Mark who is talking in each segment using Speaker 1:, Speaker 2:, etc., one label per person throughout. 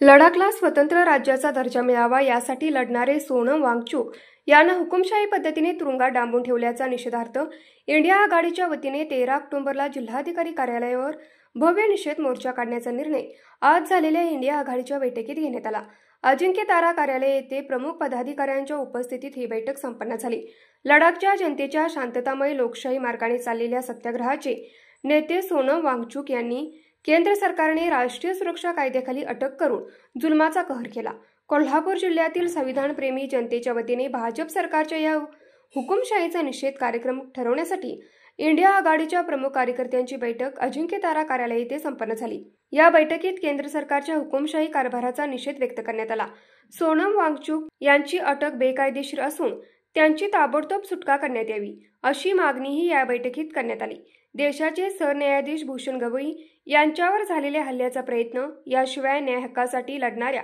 Speaker 1: लडाखला स्वतंत्र राज्याचा दर्जा मिळावा यासाठी लढणारे सोनम वांगचुक यांना हुकुमशाही पद्धतीने तुरुंगात डांबून ठेवल्याचा निषेधार्थ इंडिया आघाडीच्या वतीने 13 ऑक्टोबरला जिल्हाधिकारी कार्यालयावर भव्य निषेध मोर्चा काढण्याचा निर्णय आज झालेल्या इंडिया आघाडीच्या बैठकीत घेण्यात आला। अजिंक्य तारा कार्यालय येथे प्रमुख पदाधिकाऱ्यांच्या उपस्थितीत ही बैठक संपन्न झाली। लडाखच्या जनतेच्या शांततामय लोकशाही मार्गाने चाललेल्या सत्याग्रहाचे नेते सोनम वांगचुक यांनी केंद्र सरकारने राष्ट्रीय सुरक्षा कायद्याखाली अटक करून जुलमाचा कहर केला। कोल्हापूर जिल्ह्यातील संविधानप्रेमी जनतेच्या वतीने भाजप सरकारच्या या हुकुमशाहीचा निषेध कार्यक्रम ठरवण्यासाठी इंडिया आघाडीच्या प्रमुख कार्यकर्त्यांची बैठक अजिंक्य तारा कार्यालय येथे संपन्न झाली। या बैठकीत केंद्र सरकारच्या हुकुमशाही कारभाराचा निषेध व्यक्त करण्यात आला। सोनम वांगचुक यांची अटक बेकायदेशीर असून त्यांची ताबडतोब सुटका करण्यात यावी अशी मागणीही या बैठकीत करण्यात आली। देशाचे सरन्यायाधीश भूषण गवई यांच्यावर झालेल्या हल्ल्याचा प्रयत्न याशिवाय न्याय हक्कासाठी लढणाऱ्या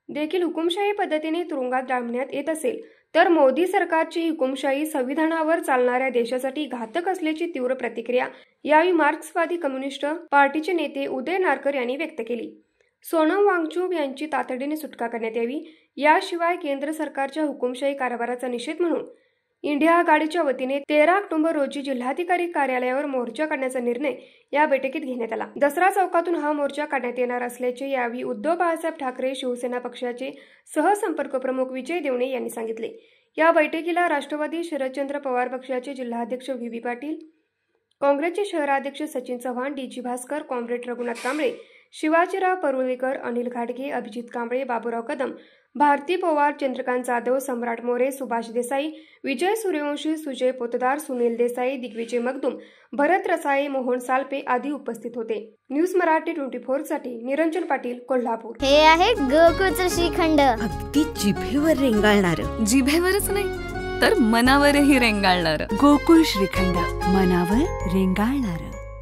Speaker 1: देखील हुकुमशाही पद्धतीने तुरुंगात डांबण्यात येत असेल तर मोदी सरकारची हुकुमशाही संविधानावर चालणाऱ्या देशासाठी घातक असल्याची तीव्र प्रतिक्रिया यावेळी मार्क्सवादी कम्युनिस्ट पार्टीचे नेते उदय नारकर यांनी व्यक्त केली। सोनम वांगचुक यांची तातडीने सुटका करण्यात यावी याशिवाय केंद्र सरकारच्या हुकुमशाही कारभाराचा निषेध म्हणून इंडिया आघाडीच्या वतीने 13 ऑक्टोबर रोजी जिल्हाधिकारी कार्यालयावर मोर्चा काढण्याचा निर्णय या बैठकीत घेण्यात आला। दसरा चौकातून हा मोर्चा काढण्यात येणार असल्याचे यावेळी उद्धव बाळासाहेब ठाकरे शिवसेना पक्षाचे सहसंपर्क प्रमुख विजय देवणे यांनी सांगितले। या बैठकीला राष्ट्रवादी शरदचंद्र पवार पक्षाचे जिल्हाध्यक्ष व्ही पाटील, काँग्रेसचे शहराध्यक्ष सचिन चव्हाण, डीजी भास्कर, कॉम्रेड रघुनाथ कांबळे, शिवाजीराव परुळेकर, अनिल घाटगे, अभिजित कांबळे, बाबूराव कदम, भारती पवार, चंद्रकांत जाधव, सम्राट मोरे, सुभाष देसाई, विजय सूर्यवंशी, सुजय पोतदार, सुनील देसाई, दिग्विजय मगदुम, भरत रसाळे, मोहन सालपे आदी उपस्थित होते। न्यूज मराठी 24 साठी निरंजन पाटील, कोल्हापूर।
Speaker 2: हे आहे गोकुळचं श्रीखंड,
Speaker 3: अगदी जिभेवर रेंगाळणार,
Speaker 4: जिभेवरच नाही तर मनावरही रेंगाळणार।
Speaker 3: गोकुळ श्रीखंड, मनावर रेंगाळणार।